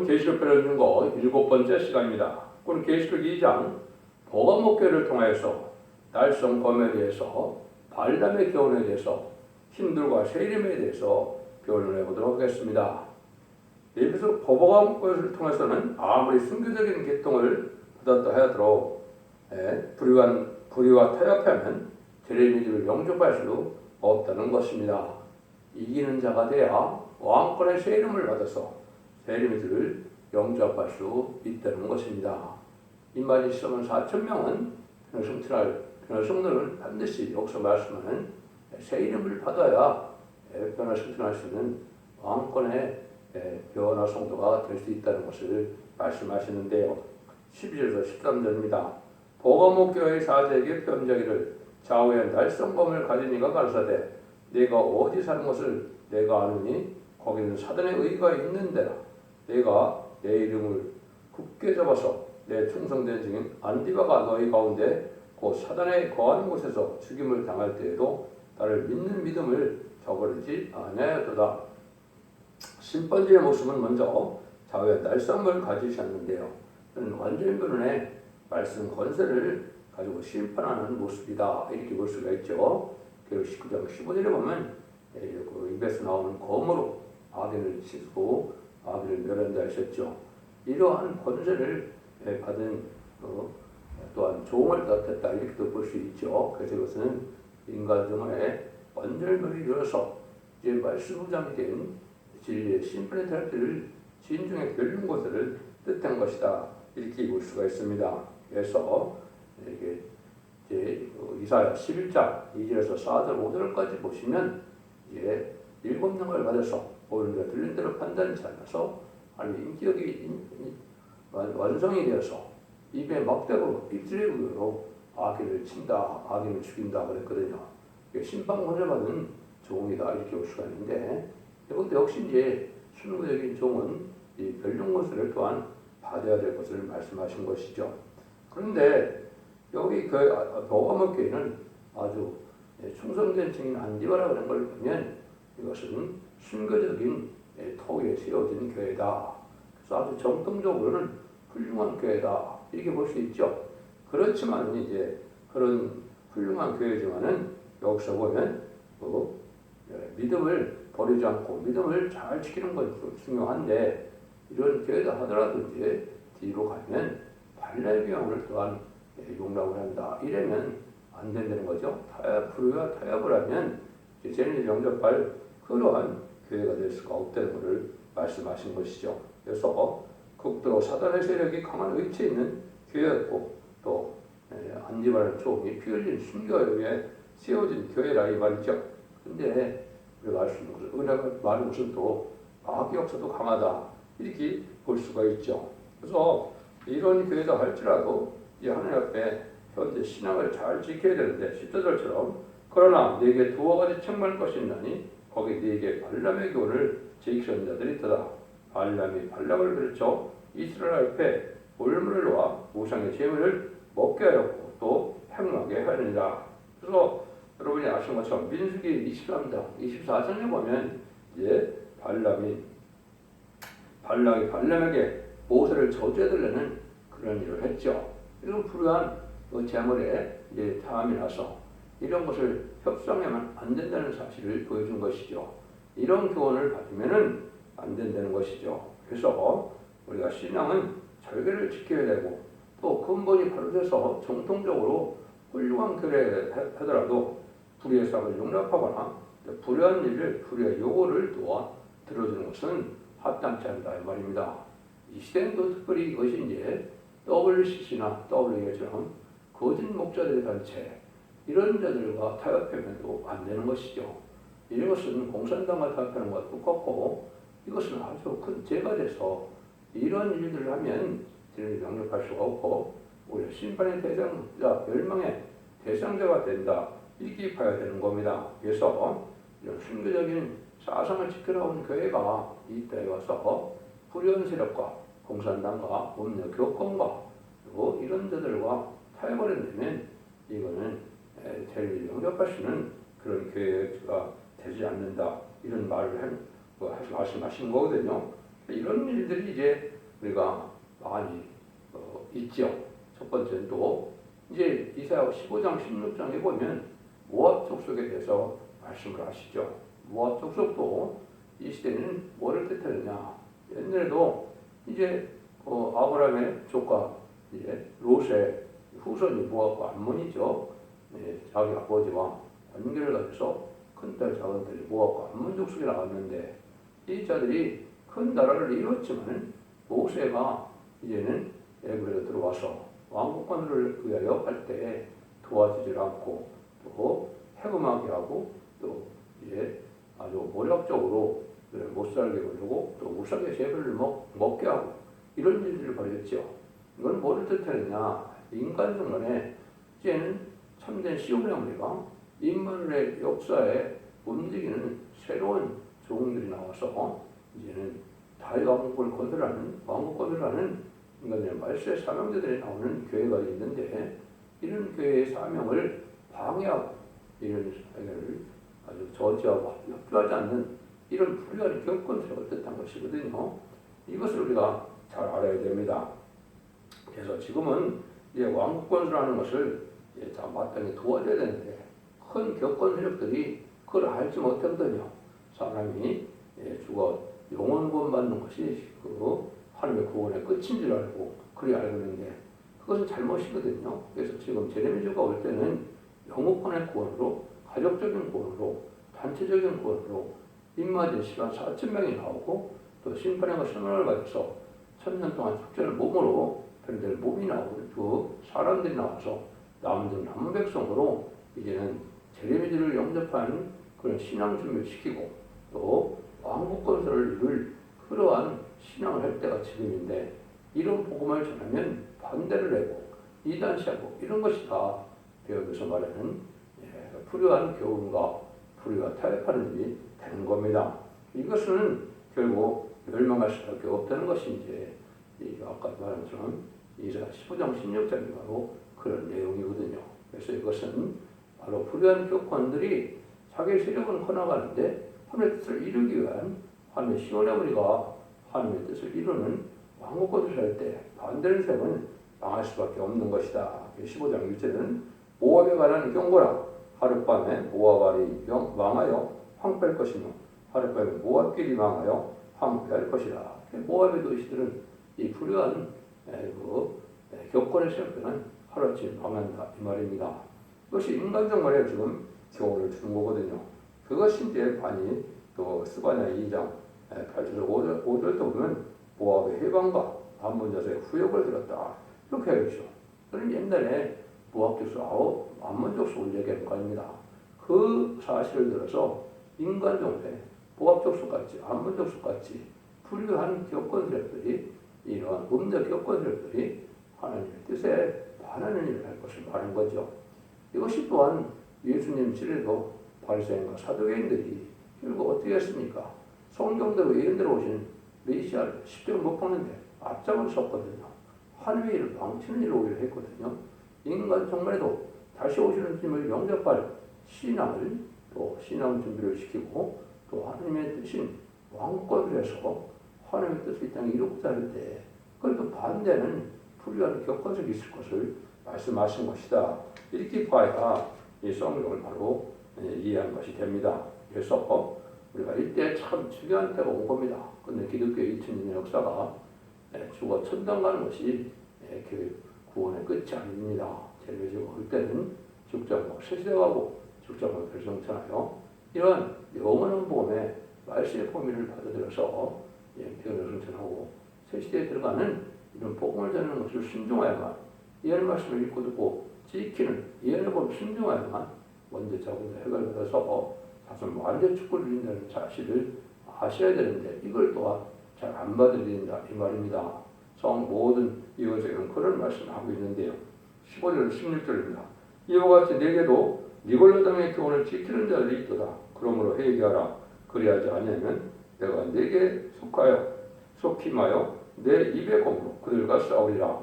계시록 배워준 거 7번째 시간입니다. 오늘 계시록 2장 보감목교를 통하여서 달성 검에 대해서 발람의 교훈에 대해서 힘들과 세림에 대해서 교훈을 해보도록 하겠습니다. 여기서 보감목교를 통해서는 아무리 순교적인 계통을 받았다 하더라도 불의와 타협하면 제레미야를 영접할 수 없다는 것입니다. 이기는 자가 돼야 왕권의 세림을 받아서 세리미들을 영접할 수 있다는 것입니다. 이말이 있으면 4,000명은 변화승들은 반드시 여기서 말씀하는 새 이름을 받아야 변화승천할 수 있는 왕권의 변화성도가 될 수 있다는 것을 말씀하시는데요. 12절에서 13절입니다. 보감목교의 사제에게 편지하기를 좌우에 달성검을 가진 이가 가르사대 내가 어디 사는 것을 내가 아느니 거기는 사단의 의가 있는 데라. 내가 내 이름을 굳게 잡아서 내 충성된 증인 안디바가 너희 가운데 곧 사단에 거하는 곳에서 죽임을 당할 때에도 나를 믿는 믿음을 저버리지 아니하였도다. 심판지의 모습은 먼저 좌우의 달성을 가지셨는데요. 그는 완전히 변론의 말씀 권세를 가지고 심판하는 모습이다. 이렇게 볼 수가 있죠. 그리고 19장 15절에 보면 그 입에서 나오는 검으로 악인을 치고 악인을 멸한다 하셨죠. 이러한 권세를 받은 또한 종을 뜻했다 이렇게도 볼 수 있죠. 그래서 이것은 인간 등의 완전히 이루어서 이제 말씀무장이 된 진리의 심판의 탈퇴를 진중에 결론 것을 뜻한 것이다 이렇게 볼 수가 있습니다. 그래서 이게 이제 이사야 11장 2절에서 4절 5절까지 보시면 이제 7명을 받아서 보는 데 들린 대로 판단치 않아서 아니 인격이 완성이 되어서 입에 막대고 입술로 악인을 친다, 악인을 죽인다 그랬거든요. 심판권을 받은 종이다 이렇게 볼 수가 있는데 이것도 역시 이제 순교적인 종은 이 변론권세를 또한 받아야 될 것을 말씀하신 것이죠. 그런데 여기 그 보감목교회는 아주 충성된 증인 안디바라 그런 걸 보면 이것은 순교적인 토에 세워진 교회다. 그래서 아주 정통적으로는 훌륭한 교회다. 이렇게 볼 수 있죠. 그렇지만 이제 그런 훌륭한 교회지만은 여기서 보면 믿음을 버리지 않고 믿음을 잘 지키는 것도 중요한데 이런 교회다 하더라도 이제 뒤로 가면 발랄의 경우를 또한 용납을 한다. 이러면 안 된다는 거죠. 불의와 타협을 하면 쟤는 영접할 그러한 교회가 될 수가 없다는 것을 말씀하신 것이죠. 그래서 극도로 사단의 세력이 강한 위치에 있는 교회였고 또 안디바라는 종이 피 흘린 순교에 세워진 교회라 이 말이죠. 근데 우리가 알 수 있는 것은 은혜가 많은 것은 또 과학 역사도 강하다 이렇게 볼 수가 있죠. 그래서 이런 교회다 할지라도 이 하나님 앞에 현재 신앙을 잘 지켜야 되는데 10절처럼 그러나 내게 두어 가지 책망할 것이 있나니 거기 네게 발람의 교훈을 제기하는 자들이 있다. 발람이 발람을 그르쳐 이스라엘 앞에 올무를 놓아 우상의 제물을 먹게 하였고 또 행하게 하느니라. 그래서 여러분이 아시는 것처럼 민수기 23장 24장에 보면 이제 발람이 발람에게 모세를 저주해달라는 그런 일을 했죠. 이런 불우한 제물에 이제 탐이 나서 이런 것을 협상하면 안 된다는 사실을 보여준 것이죠. 이런 교훈을 받으면은 안 된다는 것이죠. 그래서 우리가 신앙은 절개를 지켜야 되고 또 근본이 바로 돼서 정통적으로 훌륭한 교회를 하더라도 불의의 삶을 용납하거나 불의한 일을 불의의 요구를 도와 들어주는 것은 합당치 않다 이 말입니다. 이 시대에도 특별히 이것이 이제 WCC나 WA처럼 거짓 목자들의 단체 이런 자들과 타협하면도 안 되는 것이죠. 이것은 공산당과 타협하는 것과 똑같고 이것은 아주 큰 죄가 돼서 이런 일들을 하면 저희를 영접할 수가 없고 오히려 심판의 대상자, 멸망의 대상자가 된다 이렇게 봐야 되는 겁니다. 그래서 이런 순교적인 사상을 지켜나온 교회가 이 때에 와서 불의한 세력과 공산당과 법률 교권과 그리고 이런 자들과 타협을 한다면 이거는 제일 영접할 수 있는 그런 교회가 되지 않는다 이런 말을 말씀하신 거거든요. 이런 일들이 이제 우리가 많이 있죠. 첫 번째는 또 이제 이사야 15장 16장에 보면 모압 족속에 대해서 말씀을 하시죠. 모압 족속도 이 시대는 뭐를 뜻하느냐? 옛날에도 이제 아브라함의 조카 이제 롯의 후손이 모압과 암몬이죠. 네, 자기 아버지와 관계를 가져서 큰딸 작은딸이 모압과 암몬 족속에 나왔는데 이 자들이 큰 나라를 이뤘지만 모세가 이제는 애굽에 들어와서 왕국권을 위하여 할 때 도와주질 않고 또 해금하게 하고 또 이제 아주 모략적으로 못 살게 하려고 또 무사하게 재물을 먹게 하고 이런 일들을 벌였죠. 이건 뭐를 뜻하느냐? 인간 중간에 이제는 참된 시온의 어머니가 인간의 역사에 움직이는 새로운 종들이 나와서 이제는 다윗 왕국을 건설하는 인간의 말세의 사명자들이 나오는 교회가 있는데 이런 교회의 사명을 방해하고 이런 사명을 아주 저지하고 협조하지 않는 이런 불의한 경건세력을 뜻한 것이거든요. 이것을 우리가 잘 알아야 됩니다. 그래서 지금은 이제 왕국 건설하는 것을 다 마땅히 도와줘야 되는데 큰 격권 세력들이 그걸 알지 못하거든요. 사람이 죽어 영원 구원 받는 것이 그 하나님의 구원의 끝인 줄 알고 그리 알고 있는데 그것은 잘못이거든요. 그래서 지금 제레미야가 올 때는 영혼권의 구원으로 가족적인 구원으로 단체적인 구원으로 입맞은 시간 4,000명이 나오고 또 심판의 선언을 받아서 1,000년 동안 축제를 몸으로 그런데 몸이 나오고 그 사람들이 나와서 남은 백성으로 이제는 제레미야를 영접하는 그런 신앙 준비를 시키고 또 왕국 건설을 이룰 그러한 신앙을 할 때가 지금인데 이런 복음을 전하면 반대를 하고 이단시하고 이런 것이 다 여기서 말하는 불의한 교훈과 불의가 타협하는 일이 되는 겁니다. 이것은 결국 멸망할 수밖에 없다는 것이 이제 아까 말한 것처럼 이사야 15장 16장이 바로 그런 내용이거든요. 그래서 이것은 바로 불의한 교권들이 자기 세력은 커나가는데 하나님의 뜻을 이루기 위한 하나님의 시온의 어머니가 하나님의 뜻을 이루는 왕국권을 할 때 반대는 셈은 망할 수밖에 없는 것이다. 15장 1절은 모압에 관한 경고라. 하룻밤에 모압이 망하여 황폐할 것이며 하룻밤에 모압길이 망하여 황폐할 것이라. 모압의 도시들은 이 불의한 격권의 세력들은 하루아침에 망한다 이 말입니다. 그것이 인간적 말에 지금 교훈을 주는 거거든요. 그것이 이제 반이 또 스바냐 2장 8절 5절도 보면 모압의 해방과 암몬 자손의 후역을 들었다 이렇게 하겠죠. 그럼 옛날에 모압 족속 암몬 족속을 얘기하는 거 아닙니다. 그 사실을 들어서 인간 정도의 모압 족속같이 암몬 족속같이 불의한 격권 세력들이 이러한 음력 격권 세력들이 하나님의 뜻에 반하는 일을 할 것을 말한 거죠. 이것이 또한 예수님 시대도 바리새인과 사두개인들이 결국 어떻게 했습니까? 성경대로 예언대로 오신 메시아를 십자가를 못 박는데 앞장을 섰거든요. 하나님의 일을 망치는 일을 오히려 했거든요. 인간 정말에도 다시 오시는 주님을 영접할 신앙을 또 신앙 준비를 시키고 또 하나님의 뜻인 왕권을 해서 하나님의 뜻을 이 땅에 이루고자 할 때 그래도 반대는 불의한 격건색이 있을 것을 말씀하신 것이다. 이렇게 봐야 이 성경을 바로 이해하는 것이 됩니다. 그래서 우리가 이때 참 중요한 때가 온 겁니다. 근데 기독교의 2000년의 역사가 죽어 천당 가는 것이 그 구원의 끝이 아닙니다. 제레미야가 올 때는 죽자고 세세하고 죽자고 결정하여 이런 영원한 복음의 말씀의 범위를 받아들여서 변호를 성천하고 새 시대에 들어가는 이런 복음을 전하는 것을 순종하여만 예언의 말씀을 읽고 듣고 지키는 예언의 법을 순종하여만 먼저 자기가 해결받아서 자손 완전 축구를 이룬다는 사실을 아셔야 되는데 이걸 또한 잘 안 받아들인다 이 말입니다. 성 모든 이웃에게는 그런 말씀을 하고 있는데요. 15절 16절입니다. 이와 같이 내게도 니골로 땅의 교훈을 지키는 자들이 있도다. 그러므로 회개하라. 그리하지 아니하면 내가 네게 속힘하여 내 입의 검으로 그들과 싸우리라.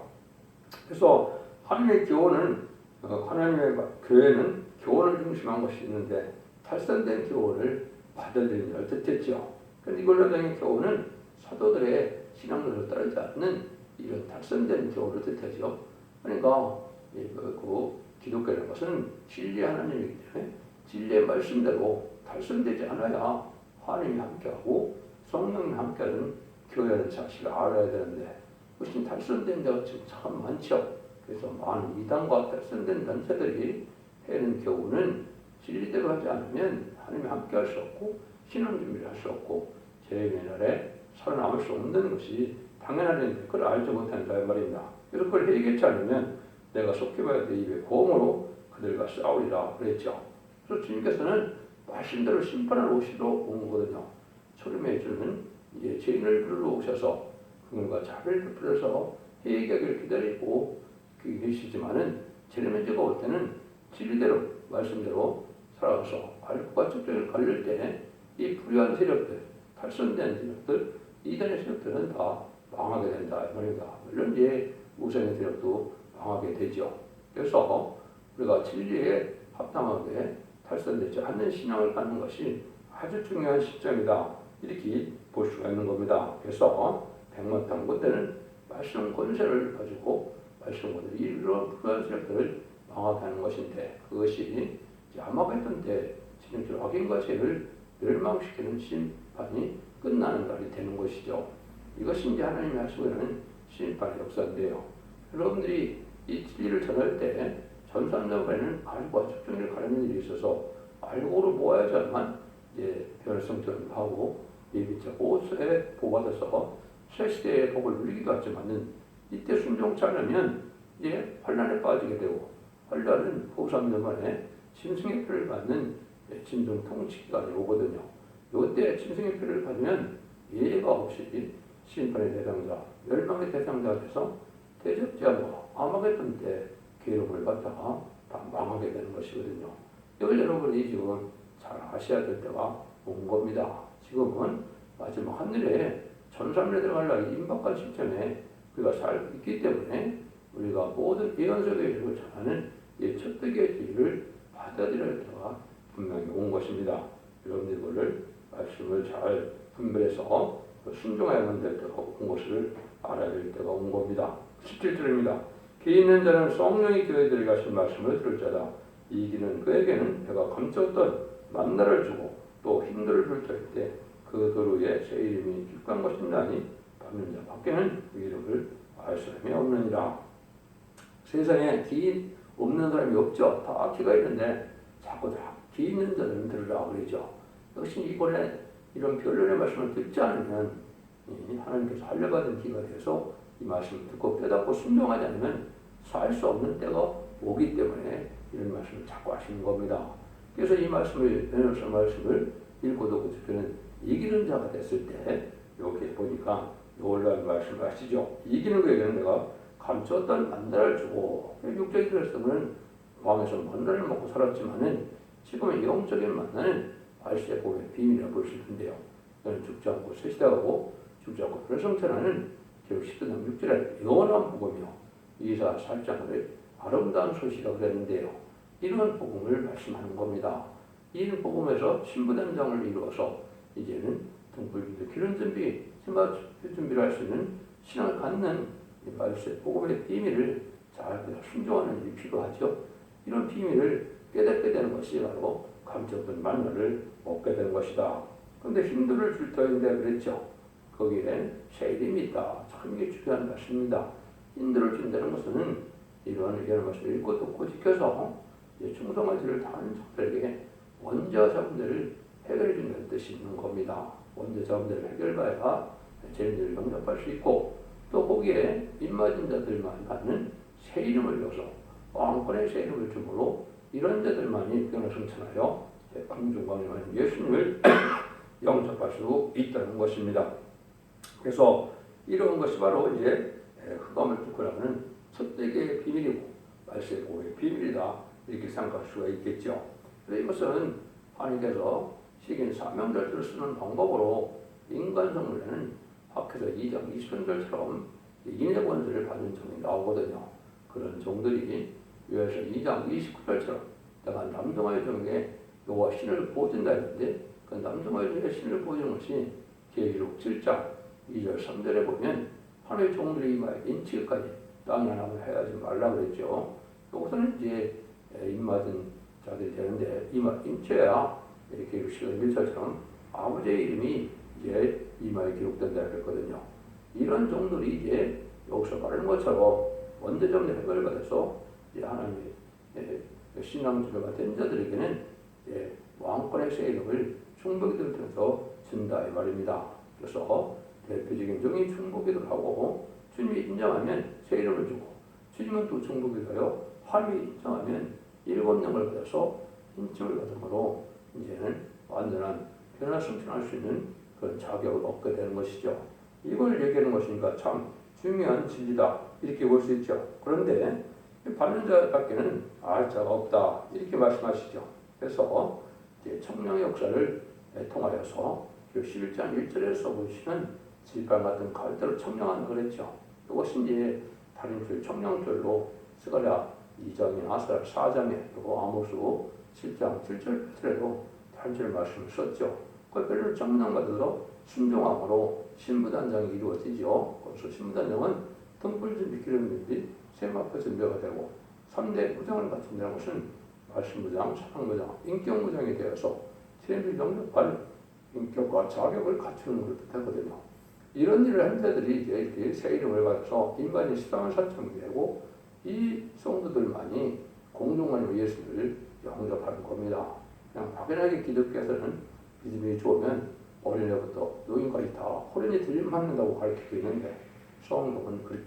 그래서 하나님의 교훈은 하나님의 교회는 교훈을 중심한 것이 있는데 탈선된 교훈을 받아들이는 걸 뜻했죠. 그런데 니골로 땅의 교훈은 사도들의 신앙으로 따르지 않는 이런 달성된 교훈을 뜻하죠. 그러니까 그 기독교라는 것은 진리의 하나님이기 때문에 진리의 말씀대로 달성되지 않아야 하나님이 함께하고 성령이 함께하는 교회라는 사실을 알아야 되는데 그것이 달성된 데가 지금 참 많죠. 그래서 많은 이단과 달성된 단체들이 해는 교훈은 진리대로 하지 않으면 하나님이 함께할 수 없고 신앙 준비를 할 수 없고 재림의 날에 살아남을 수 없는 것이 당연한데 그걸 알지 못한다 이 말입니다. 그래서 그걸 해결치 않으면 내가 속해봐야 돼 입에 고음으로 그들과 싸우리라 그랬죠. 그래서 주님께서는 말씀대로 심판을 오시러 온 거거든요. 소림의 주는 죄인을 부르러 오셔서 그들과 자비를 베풀어서 해결을 기다리고 계시지만은 재림의 주가 올 때는 진리대로 말씀대로 살아가서 알고과 적정을 갈릴 때 이 불의한 세력들, 탈선된 세력들, 이단의 세력들은 다 망하게 된다 이 말입니다. 물론 이제 우상의 세력도 망하게 되죠. 그래서 우리가 진리에 합당하게 탈선되지 않는 신앙을 갖는 것이 아주 중요한 시점이다 이렇게 볼 수가 있는 겁니다. 그래서 백만탄 그때는 말씀 권세를 가지고 말씀 권세를 이런 불의한 세력들을 망하게 하는 것인데 그것이 아마겟돈 때 진행될 확인과 죄를 멸망시키는 심판이 끝나는 날이 되는 것이죠. 이것이 이제 하나님이 하시고 있는 심판의 역사인데요. 여러분들이 이 진리를 전할 때 전산적으로는 알고와 적정을 가르는 일이 있어서 알고로 모아야지만 이제 변화성전을 하고 예비자고 새 보받아서 새 시대의 복을 누리기도 하지만은 이때 순종치 않으면 이제 환란에 빠지게 되고 환란은 후 3년 만에 짐승의 표를 받는 짐승 통치기간이 오거든요. 이때 짐승의 표를 받으면 예외가 없이 심판의 대상자, 멸망의 대상자가 돼서 대적자와 아마겟돈 때 괴로움을 받다가 다 망하게 되는 것이거든요. 이걸 여러분이 지금 잘 아셔야 될 때가 온 겁니다. 지금은 마지막 하늘에 전산에 들어갈 날이 임박한 시점에 우리가 잘 있기 때문에 우리가 모든 예언서의 일을 전하는 이 첫대기의 지위를 받아들여야 할 때가 분명히 온 것입니다. 여러분들 이거를 말씀을 잘 분별해서 순종해야만 될 때가 온 것을 알아야 될 때가 온 겁니다. 17절입니다. 기 있는 자는 성령이 그에게 가신 말씀을 들을 자다. 이기는 그에게는 내가 감췄던 만나를 주고 또 힘들을 줄 때 그 도로에 새 이름이 기록한 것이나니 받는 자 밖에는 그 이름을 알 사람이 없느니라. 세상에 기 없는 사람이 없죠. 다 기가 있는데 자꾸 다 기 있는 자들은 들으라 그러죠. 역시 이번에 이런 변론의 말씀을 듣지 않으면 하나님께서 하려받은 기가 돼서 이 말씀을 듣고 깨닫고 순종하지 않으면 살 수 없는 때가 오기 때문에 이런 말씀을 자꾸 하시는 겁니다. 그래서 이 말씀을 변호사 말씀을 읽고도 그때는 이기는 자가 됐을 때 여기 보니까 놀라운 말씀을 하시죠. 이기는 거에는 내가 감췄던 만나를 주고 육적인 들었으면 왕에서 만나를 먹고 살았지만은 지금의 영적인 만나는 알수의 복의 비밀이라 볼 수 있는데요. 너는 죽지 않고 셋이다하고 죽지 않고 별성천하는 기록 10장 6절에 영원한 복음이요 이사 살장을 아름다운 소식이라고 그랬는데요. 이런 복음을 말씀하는 겁니다. 이 복음에서 신부단장을 이루어서 이제는 등불기도 기름 준비, 신발 준비를 할 수 있는 신앙을 갖는 말세 복음의 비밀을 잘 순종하는 일이 필요하죠. 이런 비밀을 깨닫게 되는 것이 바로 감췄던 만나를 먹게 되는 것이다. 그런데 힘들을 줄 터인데 그랬죠. 거기에 새 이름이 있다. 참 이게 중요한 말씀입니다. 힘들을 준다는 것은 이런 말씀을 읽고 듣고 지켜서 충성한 일을 다하는 자들에게 원자자분들을 해결해 준다는 뜻이 있는 겁니다. 원자자분들을 해결해야 죄인들을 용납할 수 있고 또 거기에 입맞은 자들만 받는 새 이름을 줘서 왕권의 새 이름을 주므로 이런 자들만이 변화성천하여 방중광명한 예수님을 영접할 수 있다는 것입니다. 그래서 이런 것이 바로 이제 흑암을 뚫고 나가는 첫대기의 비밀이고 말세고의 비밀이다 이렇게 생각할 수가 있겠죠. 그래서 이것은 하나님께서 시긴 사명절들을 쓰는 방법으로 인간성물에는 학에서 2장 20절처럼 인의 권세를 받은 종이 나오거든요. 그런 종들이 요에서 2장 29절처럼 내가 남성의 종에게 여호와 신을 보여준다 했는데 그 남성의 종에게 신을 보여주는 것이 계시록 7장 2절 3절에 보면 하나님의 종들이 이마에 인치기까지 땅에 하나님을 해하지 말라고 그랬죠. 여기서는 이제 입 맞은 자들이 되는데 이마 인쳐야 이렇게 시간 1절처럼 아버지의 이름이 이제 이마에 기록된다 그랬거든요. 이런 종들이 이제 여기서 말하는 것처럼 원대적 혜택을 받아서 이제 하나님의 신앙주가 된 자들에게는 왕권의 세력을 충복기도를 통해서 준다 이 말입니다. 그래서 대표적인 종이 충복기도를 하고 주님이 인정하면 새 이름을 주고 주님은 또 충복기도하여 하나님이 인정하면 7영을 받아서 인침을 받음으로 이제는 완전한 변화 승천할 수 있는 그런 자격을 얻게 되는 것이죠. 이걸 얘기하는 것이니까 참 중요한 진리다 이렇게 볼 수 있죠. 그런데 받는 자밖에는 알 자가 없다 이렇게 말씀하시죠. 그래서 이제 청량의 역사를 통하여서 11장 1절에서 보시면 지팡 같은 갈대로 청량한 그랬죠. 이것이 이제 다른 줄 청량줄로 스가랴 2장이나 4장에 또 아모스 7장 7절 8절에도 다른 줄 말씀을 썼죠. 그 별로 청량받아서 순종함으로 신부단장이 이루어지죠. 그래서 신부단장은 등불 준비, 기름 준비, 세마포 준비가 되고 3대 무장을 갖춘다는 것은 말씀무장, 사랑무장, 인격무장이 되어서 세인들이 영접할 인격과 자격을 갖추는 것을 뜻하거든요. 이런 일을 한 자들이 이제 이렇게 새 이름을 받아서 인간이 14만 4천이 되고 이 성도들만이 공동하는 예수를 영접하는 겁니다. 그냥 막연하게 기독교에서는 믿음이 좋으면 어린애부터 노인까지 다 호련히 들림받는다고 가르치고 있는데 성경은 그렇게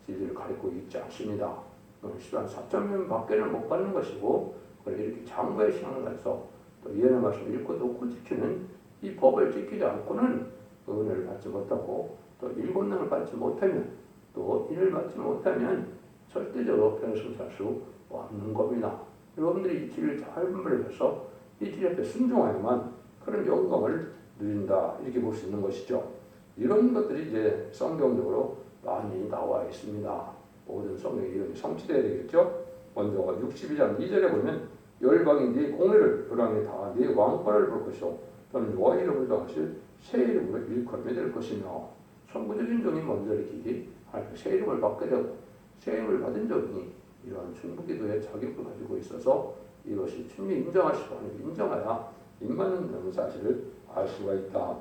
진리를 가르치고 있지 않습니다. 14만 4천 명 밖에는 못 받는 것이고 이렇게 장부의 신앙을 가서 또 예언의 말씀을 읽고 듣고 지키는 이 법을 지키지 않고는 은혜를 받지 못하고 또 7명을 받지 못하면 또 인을 받지 못하면 절대적으로 변성할 수 없는 겁니다. 여러분들이 이 진리를 잘 분별해서 이 진리 앞에 순종하야만 그런 영광을 누린다 이렇게 볼 수 있는 것이죠. 이런 것들이 이제 성경적으로 많이 나와 있습니다. 모든 성경이 이런 성취되어야 되겠죠. 먼저가 62장 2절에 보면 열방이 네 공의를 벼랑에 다 네 왕권을 볼 것이요 또는 여호와 이름을 정하실 새 이름으로 일컬음이 될 것이며 선구적인 종이 먼저 이렇게 새 이름을 받게 되고 새 이름을 받은 종이 이러한 충북기도의 자격을 가지고 있어서 이것이 주님이 인정하시고 인정하여 임받는다는 사실을 알 수가 있다.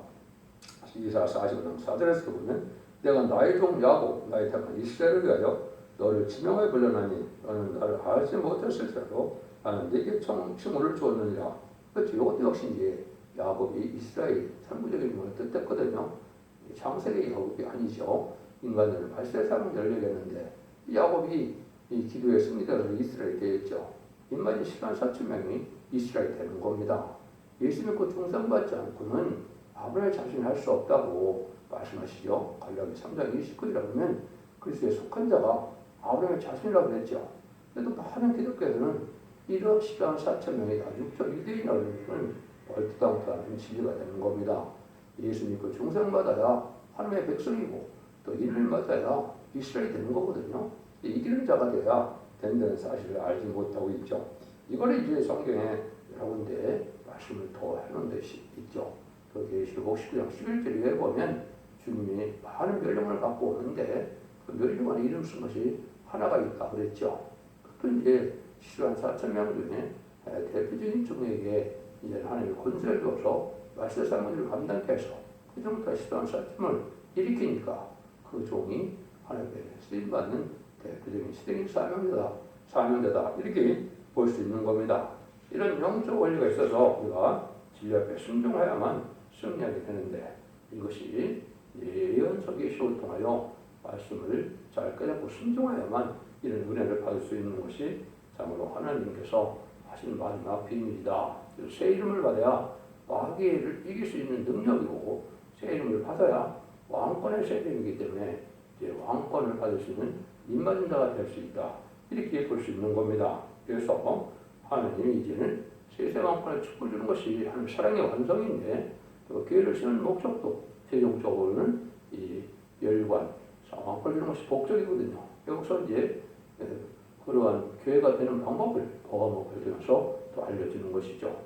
이사 45장 4절에서 보면 내가 나의 종 야곱 나의 택한 이스라엘을 위하여 너를 지명하여 불러나니 너는 나를 알지 못했을지라도 나는 네게 칭호를 주었느니라. 그렇죠. 이것도 역시 이제 야곱이 이스라엘 선구적인 문을 뜻했거든요. 창세기 야곱이 아니죠. 인간들은 8세 사람을 열리겠는데 야곱이 이 기도에 승리되어서 이스라엘이 되었죠. 인간이 10만 4천 명이 이스라엘이 되는 겁니다. 예수 믿고 중상받지 않고는 아브라함의 자신을 할 수 없다고 말씀하시죠. 갈라디 3장 29절이라 보면 그리스도에 속한 자가 아브라함의 자신이라고 했죠. 그래도 많은 기독교에서는 이런 10만 4천 명이 다 육적 유대인이라고 하는 얼토당토하는 진리가 되는 겁니다. 예수 믿고 중상받아야 하나님의 백성이고 또 인을 맞아야 이스라엘이 되는 거거든요. 이기는 자가 돼야 된다는 사실을 알지 못하고 있죠. 이걸 이제 성경에 여러 군데 말씀을 더 해놓은 것이 있죠. 그 계시록 19장 11절에 보면 주님이 많은 멸령을 갖고 오는데 그 멸령 안에 이름 쓴 것이 하나가 있다 그랬죠. 또 이제 10만 4천 명 중에 대표적인 종에게 이제 하나님이 권세를 줘서 말세 사무를 감당케 해서 그 정도 10만 4천을 일으키니까 그 종이 하나님께 쓰임받는 대표적인 시대인 사명자다 이렇게 볼 수 있는 겁니다. 이런 영적 원리가 있어서 우리가 진리 앞에 순종해야만 승리하게 되는데 이것이 예언서 계시를 통하여 말씀을 잘 깨닫고 순종해야만 이런 은혜를 받을 수 있는 것이 참으로 하나님께서 하신 마지막 비밀이다. 새 이름을 받아야 마귀를 이길 수 있는 능력이고 새 이름을 받아야 왕권의 새 이름이기 때문에 이제 왕권을 받을 수 있는 입맞은 자가 될 수 있다. 이렇게 볼 수 있는 겁니다. 그래서 하나님이 이제는 세세왕권을 축복을 주는 것이 하나님 사랑의 완성인데 또 교회를 세우는 목적도 최종적으로는 이 열관, 왕권을 주는 것이 목적이거든요. 여기서 이제 그러한 교회가 되는 방법을 보호목을 통해서 또 알려주는 것이죠.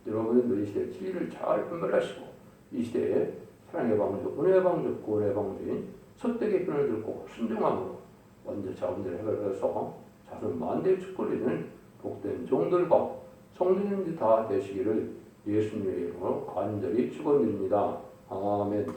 여러분은 이 시대의 진리를 잘 분별하시고 이 시대에 사랑의 방주, 은혜의 방주, 구원의 방주인 선택의 편을 들고 순종함으로 먼저 자원들을 해결해서 자손 만대의 축구리는 복된 종들과 성도님들 다 되시기를 예수님의 이름으로 간절히 축원드립니다. 아멘.